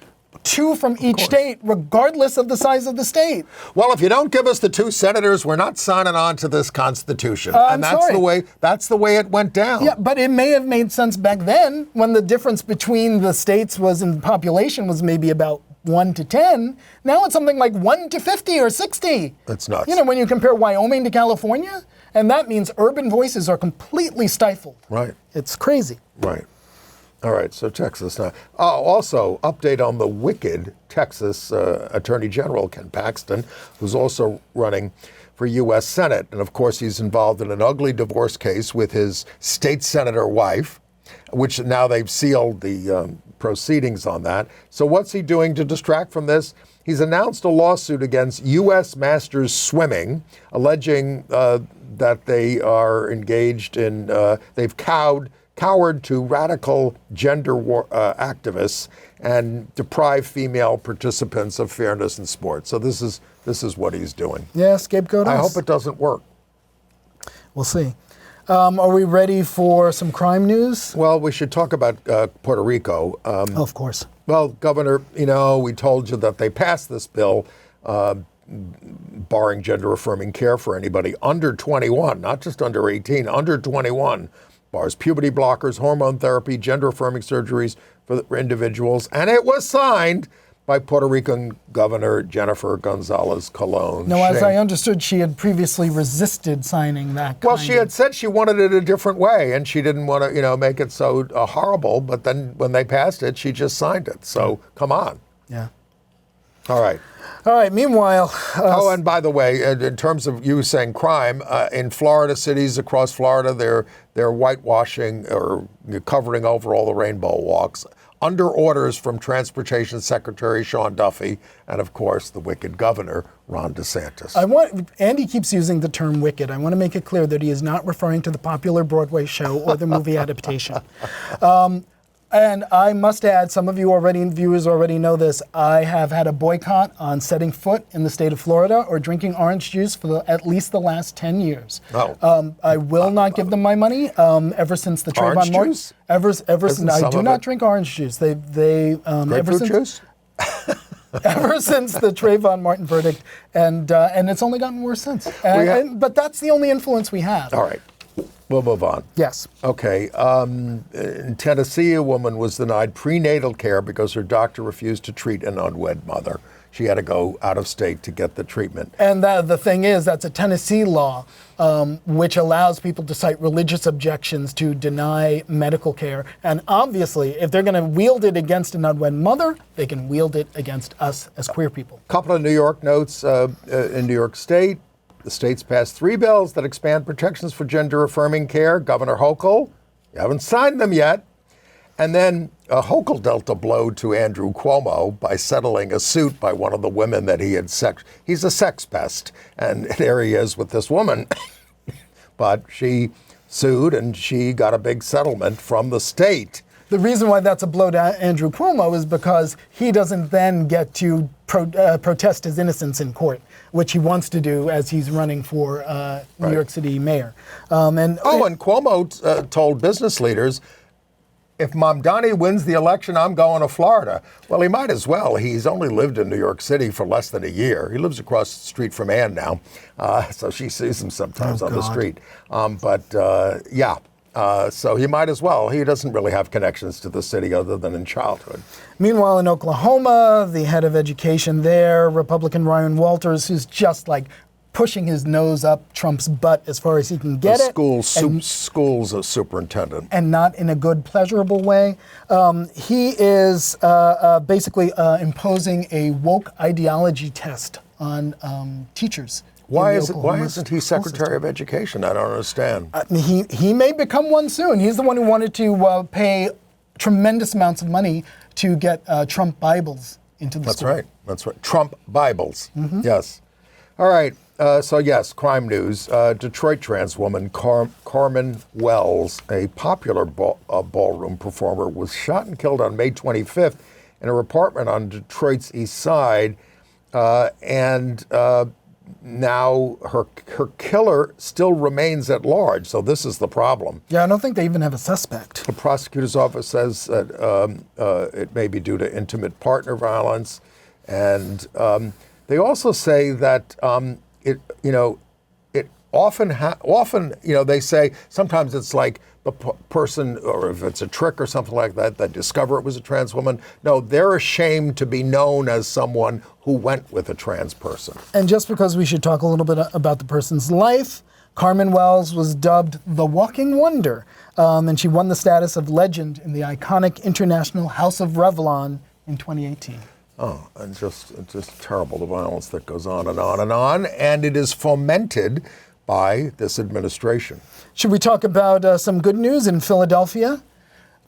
Speaker 3: 2 from each state, regardless of the size of the state.
Speaker 2: Well, if you don't give us the 2 senators, we're not signing on to this Constitution. And that's the way it went down.
Speaker 3: Yeah, but it may have made sense back then when the difference between the states was in population was maybe about 1 to 10. Now it's something like 1 to 50 or 60.
Speaker 2: That's nuts.
Speaker 3: When you compare Wyoming to California, and that means urban voices are completely stifled.
Speaker 2: Right.
Speaker 3: It's crazy.
Speaker 2: Right. All right, so Texas now. Also, update on the wicked Texas Attorney General Ken Paxton, who's also running for U.S. Senate. And of course, he's involved in an ugly divorce case with his state senator wife, which now they've sealed the proceedings on that. So what's he doing to distract from this? He's announced a lawsuit against U.S. Masters Swimming, alleging that they are engaged in, they've cowered to radical gender activists and deprive female participants of fairness in sports. So this is what he's doing.
Speaker 3: Yeah, scapegoat us.
Speaker 2: I hope it doesn't work.
Speaker 3: We'll see. Are we ready for some crime news?
Speaker 2: Well, we should talk about Puerto Rico.
Speaker 3: Of course.
Speaker 2: Well, Governor, we told you that they passed this bill barring gender-affirming care for anybody under 21, not just under 18, under 21. Bars puberty blockers, hormone therapy, gender-affirming surgeries for individuals. And it was signed by Puerto Rican Governor Jennifer Gonzalez Colon.
Speaker 3: Now, as I understood, she had previously resisted signing that.
Speaker 2: Well, she had said she wanted it a different way, and she didn't want to, make it so horrible. But then when they passed it, she just signed it. So come on.
Speaker 3: Yeah.
Speaker 2: All right.
Speaker 3: All right. Meanwhile.
Speaker 2: And by the way, in terms of you saying crime, in Florida, cities across Florida, they're whitewashing or covering over all the rainbow walks. under orders from Transportation Secretary Sean Duffy and, of course, the wicked governor, Ron DeSantis.
Speaker 3: Andy keeps using the term wicked. I want to make it clear that he is not referring to the popular Broadway show or the movie adaptation. And I must add, some of you viewers already know this, I have had a boycott on setting foot in the state of Florida or drinking orange juice for at least the last 10 years.
Speaker 2: Oh.
Speaker 3: I will not give them my money ever since the Trayvon Martin. Ever since I do not drink orange juice.
Speaker 2: Grapefruit juice?
Speaker 3: Ever since the Trayvon Martin verdict, and it's only gotten worse since. But that's the only influence we have.
Speaker 2: All right. We'll move on.
Speaker 3: Yes.
Speaker 2: Okay. In Tennessee, a woman was denied prenatal care because her doctor refused to treat an unwed mother. She had to go out of state to get the treatment.
Speaker 3: And the thing is, that's a Tennessee law which allows people to cite religious objections to deny medical care. And obviously, if they're going to wield it against an unwed mother, they can wield it against us as queer people.
Speaker 2: A couple of New York notes in New York State. The state's passed 3 bills that expand protections for gender-affirming care. Governor Hochul, you haven't signed them yet. And then Hochul dealt a blow to Andrew Cuomo by settling a suit by one of the women that he had He's a sex pest, and there he is with this woman. But she sued, and she got a big settlement from the state.
Speaker 3: The reason why that's a blow to Andrew Cuomo is because he doesn't then get to protest his innocence in court, which he wants to do as he's running for New York City mayor. And
Speaker 2: Cuomo told business leaders, if Mamdani wins the election, I'm going to Florida. Well, he might as well. He's only lived in New York City for less than a year. He lives across the street from Ann now, so she sees him sometimes on the street. So he might as well. He doesn't really have connections to the city other than in childhood.
Speaker 3: Meanwhile, in Oklahoma, the head of education there, Republican Ryan Walters, who's just like pushing his nose up Trump's butt as far as he can get
Speaker 2: School's a superintendent.
Speaker 3: And not in a good, pleasurable way. He is basically imposing a woke ideology test on teachers.
Speaker 2: Why isn't he Secretary of Education? I don't understand.
Speaker 3: He may become one soon. He's the one who wanted to pay tremendous amounts of money to get Trump Bibles into the school.
Speaker 2: That's right. Trump Bibles. Mm-hmm. Yes. All right. Crime news. Detroit trans woman Carmen Wells, a popular ballroom performer, was shot and killed on May 25th in her apartment on Detroit's east side. Now her killer still remains at large, so this is the problem.
Speaker 3: Yeah, I don't think they even have a suspect.
Speaker 2: The prosecutor's office says that it may be due to intimate partner violence, and they also say that it often they say sometimes it's like the person, or if it's a trick or something like that, they discover it was a trans woman. No, they're ashamed to be known as someone who went with a trans person.
Speaker 3: And just because we should talk a little bit about the person's life, Carmen Wells was dubbed the Walking Wonder, and she won the status of legend in the iconic International House of Revlon in 2018.
Speaker 2: Oh, and just terrible, the violence that goes on and on and on, and it is fomented by this administration.
Speaker 3: Should we talk about some good news in Philadelphia?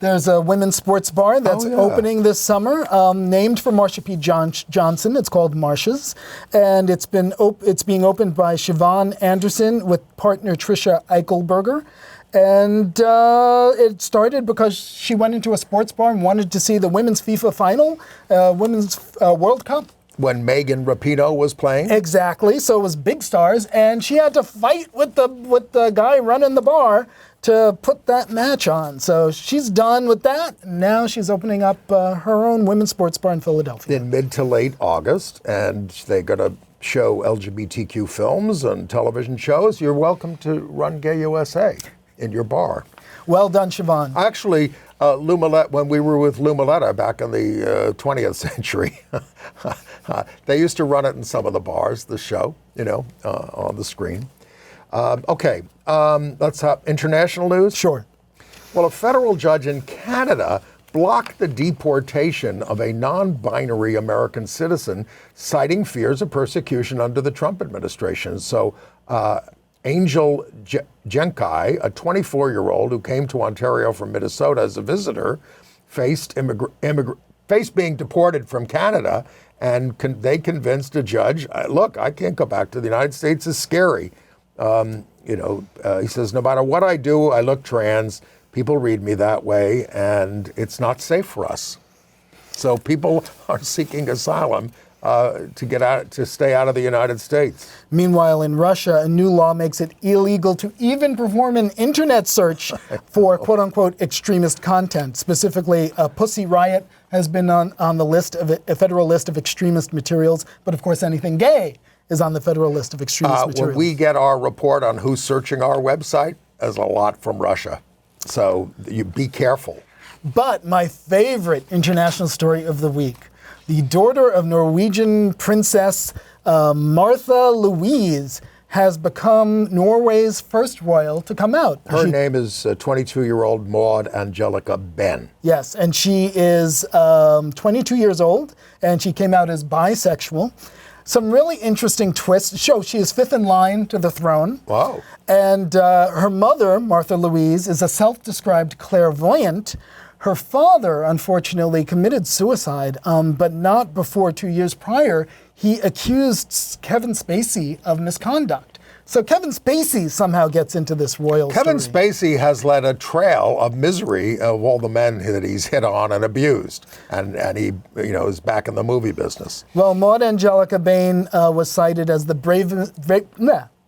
Speaker 3: There's a women's sports bar that's opening this summer, named for Marsha P. Johnson. It's called Marsha's, and it's being opened by Siobhan Anderson with partner Trisha Eichelberger. And it started because she went into a sports bar and wanted to see the women's FIFA final, women's World Cup.
Speaker 2: When Megan Rapinoe was playing?
Speaker 3: Exactly. So it was big stars, and she had to fight with the guy running the bar to put that match on. So she's done with that. Now she's opening up her own women's sports bar in Philadelphia.
Speaker 2: In mid to late August, and they're going to show LGBTQ films and television shows. You're welcome to run Gay USA in your bar.
Speaker 3: Well done, Siobhan.
Speaker 2: Actually, Lou Millette, when we were with Lou Milletta back in the 20th century, they used to run it in some of the bars, the show, on the screen. Let's have international news.
Speaker 3: Sure.
Speaker 2: Well, a federal judge in Canada blocked the deportation of a non-binary American citizen, citing fears of persecution under the Trump administration. So, Angel Jenkai, a 24-year-old who came to Ontario from Minnesota as a visitor, faced being deported from Canada, and they convinced a judge, look, I can't go back to the United States. It's scary. He says, no matter what I do, I look trans. People read me that way, and it's not safe for us. So people are seeking asylum to stay out of the United States.
Speaker 3: Meanwhile, in Russia, a new law makes it illegal to even perform an internet search for quote-unquote extremist content. Specifically, Pussy Riot has been on the list of a federal list of extremist materials, but of course anything gay is on the federal list of extremist materials.
Speaker 2: When we get our report on who's searching our website, there's a lot from Russia. So you be careful.
Speaker 3: But my favorite international story of the week, the daughter of Norwegian Princess Martha Louise has become Norway's first royal to come out.
Speaker 2: Her name is 22-year-old Maud Angelica Ben.
Speaker 3: Yes, and she is 22 years old, and she came out as bisexual. Some really interesting twists. She is fifth in line to the throne.
Speaker 2: Wow.
Speaker 3: And her mother, Martha Louise, is a self-described clairvoyant. Her father, unfortunately, committed suicide, but not before 2 years prior. He accused Kevin Spacey of misconduct. So Kevin Spacey somehow gets into this royal
Speaker 2: Kevin
Speaker 3: story.
Speaker 2: Spacey has led a trail of misery of all the men that he's hit on and abused, and he is back in the movie business.
Speaker 3: Well, Maud Angelica Bain was cited as the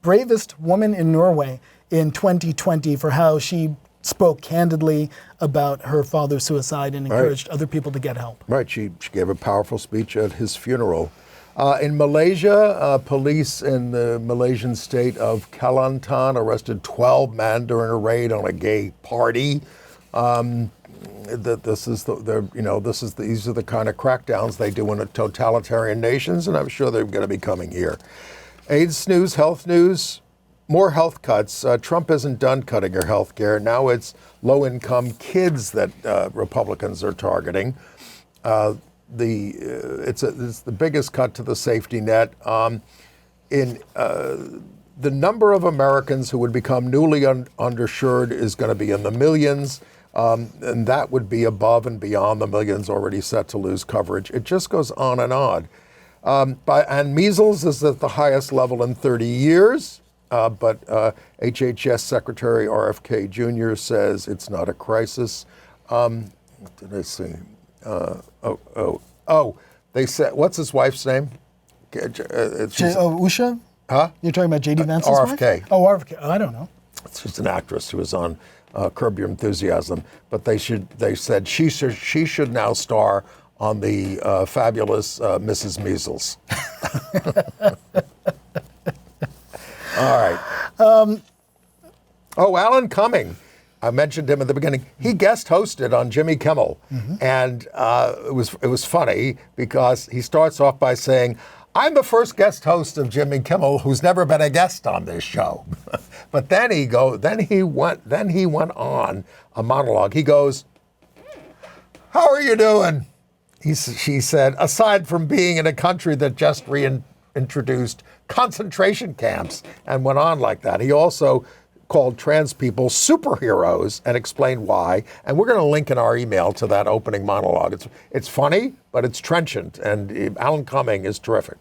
Speaker 3: bravest woman in Norway in 2020 for how she spoke candidly about her father's suicide and encouraged other people to get help.
Speaker 2: Right, she gave a powerful speech at his funeral. In Malaysia, police in the Malaysian state of Kelantan arrested 12 men during a raid on a gay party. These are the kind of crackdowns they do in totalitarian nations, and I'm sure they're going to be coming here. AIDS news, health news, more health cuts. Trump isn't done cutting your health care. Now it's low-income kids that Republicans are targeting. It's the biggest cut to the safety net. The number of Americans who would become newly underinsured is going to be in the millions, and that would be above and beyond the millions already set to lose coverage. It just goes on and on. And measles is at the highest level in 30 years, but HHS Secretary RFK Jr. says it's not a crisis. What did I see? They said, what's his wife's name?
Speaker 3: Usha?
Speaker 2: Huh?
Speaker 3: You're talking about J.D. Vance's wife?
Speaker 2: RFK.
Speaker 3: Oh, RFK. Oh, I don't know.
Speaker 2: She's an actress who was on Curb Your Enthusiasm, but they said she should now star on the fabulous Mrs. Measles. All right. Alan Cumming. I mentioned him at the beginning. He guest hosted on Jimmy Kimmel, and it was funny because he starts off by saying, "I'm the first guest host of Jimmy Kimmel who's never been a guest on this show." But then he went on a monologue. He goes, "How are you doing?" She said, "Aside from being in a country that just reintroduced concentration camps," and went on like that. He also called trans people superheroes and explained why. And we're going to link in our email to that opening monologue. It's funny, but it's trenchant. And Alan Cumming is terrific.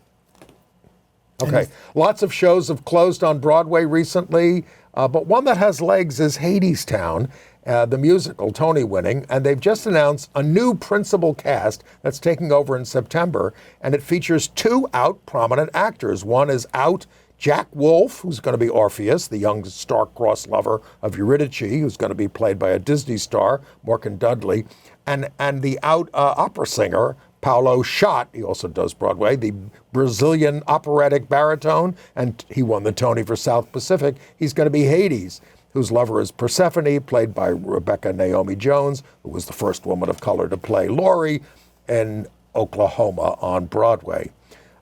Speaker 2: Okay, lots of shows have closed on Broadway recently, but one that has legs is Hadestown, the musical, Tony winning, and they've just announced a new principal cast that's taking over in September, and it features two prominent actors. One is Jack Wolf, who's going to be Orpheus, the young star-crossed lover of Eurydice, who's going to be played by a Disney star, Morgan Dudley, and the opera singer, Paulo Schott, he also does Broadway, the Brazilian operatic baritone, and he won the Tony for South Pacific. He's going to be Hades, whose lover is Persephone, played by Rebecca Naomi Jones, who was the first woman of color to play Laurie in Oklahoma on Broadway.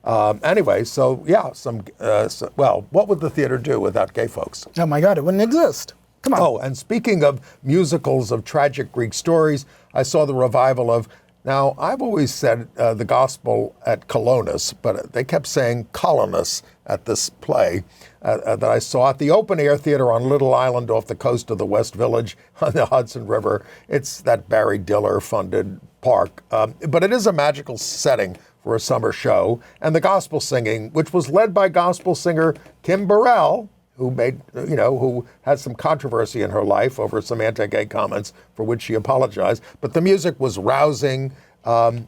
Speaker 2: Anyway, what would the theater do without gay folks?
Speaker 3: Oh my God, it wouldn't exist. Come on.
Speaker 2: Oh, and speaking of musicals of tragic Greek stories, I saw the revival of Now, I've always said the gospel at Colonus, but they kept saying Colonus at this play that I saw at the open air theater on Little Island off the coast of the West Village on the Hudson River. It's that Barry Diller funded park, but it is a magical setting for a summer show. And the gospel singing, which was led by gospel singer Kim Burrell, who had some controversy in her life over some anti-gay comments for which she apologized. But the music was rousing and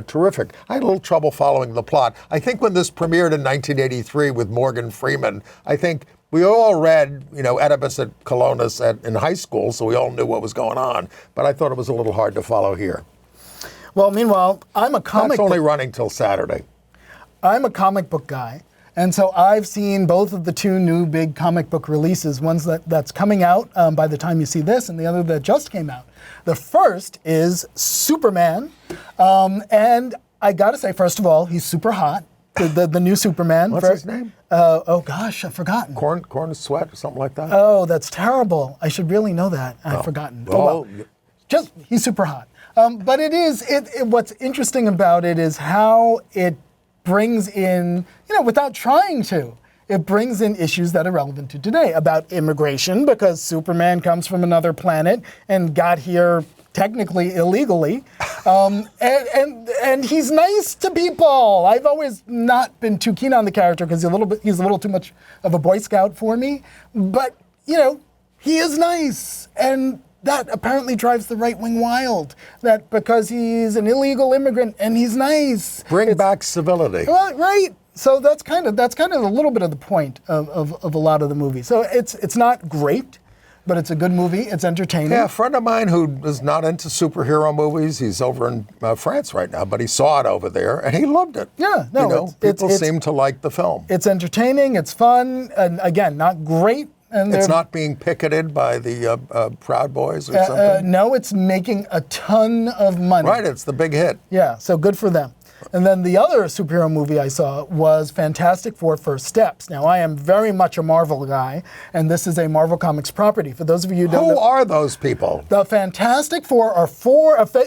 Speaker 2: terrific. I had a little trouble following the plot. I think when this premiered in 1983 with Morgan Freeman, I think we all read, Oedipus at Colonus in high school, so we all knew what was going on. But I thought it was a little hard to follow here.
Speaker 3: Well, meanwhile, I'm a comic.
Speaker 2: That's only running till Saturday.
Speaker 3: I'm a comic book guy. And so I've seen both of the two new big comic book releases, one's that's coming out by the time you see this, and the other that just came out. The first is Superman. And I got to say, first of all, he's super hot, the new Superman.
Speaker 2: What's his name?
Speaker 3: Oh, gosh, I've forgotten.
Speaker 2: Corn Sweat or something like that?
Speaker 3: Oh, that's terrible. I should really know that. I've forgotten.
Speaker 2: Well,
Speaker 3: he's super hot. But what's interesting about it is how it brings in, without trying to, it brings in issues that are relevant to today about immigration, because Superman comes from another planet and got here technically illegally. And he's nice to people. I've always not been too keen on the character because he's a little too much of a Boy Scout for me. But, he is nice. And that apparently drives the right wing wild. That because he's an illegal immigrant and he's nice.
Speaker 2: Bring back civility.
Speaker 3: Well, right. So that's kind of a little bit of the point of a lot of the movie. So it's not great, but it's a good movie. It's entertaining.
Speaker 2: Yeah, a friend of mine who is not into superhero movies, he's over in France right now, but he saw it over there and he loved it.
Speaker 3: Yeah, no,
Speaker 2: people seem to like the film.
Speaker 3: It's entertaining. It's fun, and again, not great. And
Speaker 2: it's not being picketed by the Proud Boys or something?
Speaker 3: No, it's making a ton of money.
Speaker 2: Right, it's the big hit.
Speaker 3: Yeah, so good for them. And then the other superhero movie I saw was Fantastic Four: First Steps. Now, I am very much a Marvel guy, and this is a Marvel Comics property. For those of you who don't know...
Speaker 2: Who are those people?
Speaker 3: The Fantastic Four are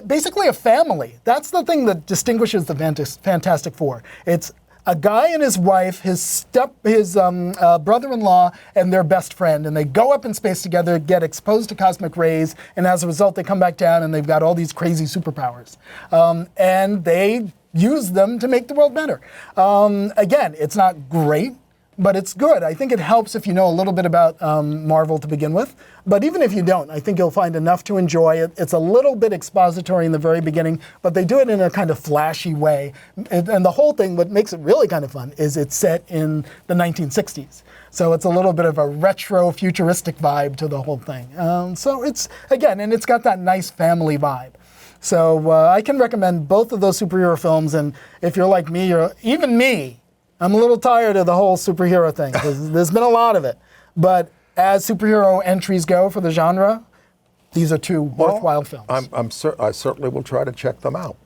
Speaker 3: basically a family. That's the thing that distinguishes the Fantastic Four. It's a guy and his wife, his brother-in-law, and their best friend, and they go up in space together, get exposed to cosmic rays, and as a result, they come back down, and they've got all these crazy superpowers, and they use them to make the world better. Again, it's not great, but it's good. I think it helps if you know a little bit about Marvel to begin with. But even if you don't, I think you'll find enough to enjoy it. It's a little bit expository in the very beginning, but they do it in a kind of flashy way. And the whole thing, what makes it really kind of fun, is it's set in the 1960s. So it's a little bit of a retro futuristic vibe to the whole thing. So it's, again, and it's got that nice family vibe. So I can recommend both of those superhero films. And if you're like me, even me, I'm a little tired of the whole superhero thing, because there's been a lot of it. But as superhero entries go for the genre, these are two worthwhile films.
Speaker 2: I certainly will try to check them out.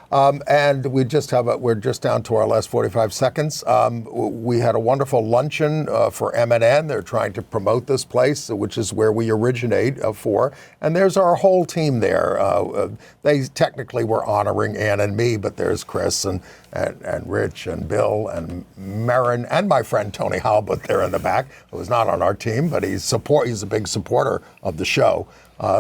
Speaker 2: And we're just down to our last 45 seconds. We had a wonderful luncheon for MNN. They're trying to promote this place, which is where we originate for. And there's our whole team there. They technically were honoring Ann and me, but there's Chris and Rich and Bill and Marin and my friend Tony Halbut there in the back, who is not on our team, but he's a big supporter of the show.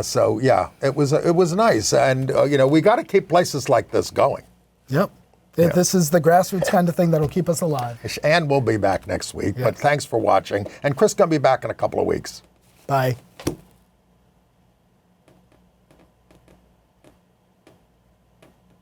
Speaker 2: So yeah, it was nice, and we got to keep places like this going.
Speaker 3: Yep, yeah. This is the grassroots kind of thing that'll keep us alive.
Speaker 2: And we'll be back next week. Yes. But thanks for watching, and Chris gonna be back in a couple of weeks.
Speaker 3: Bye.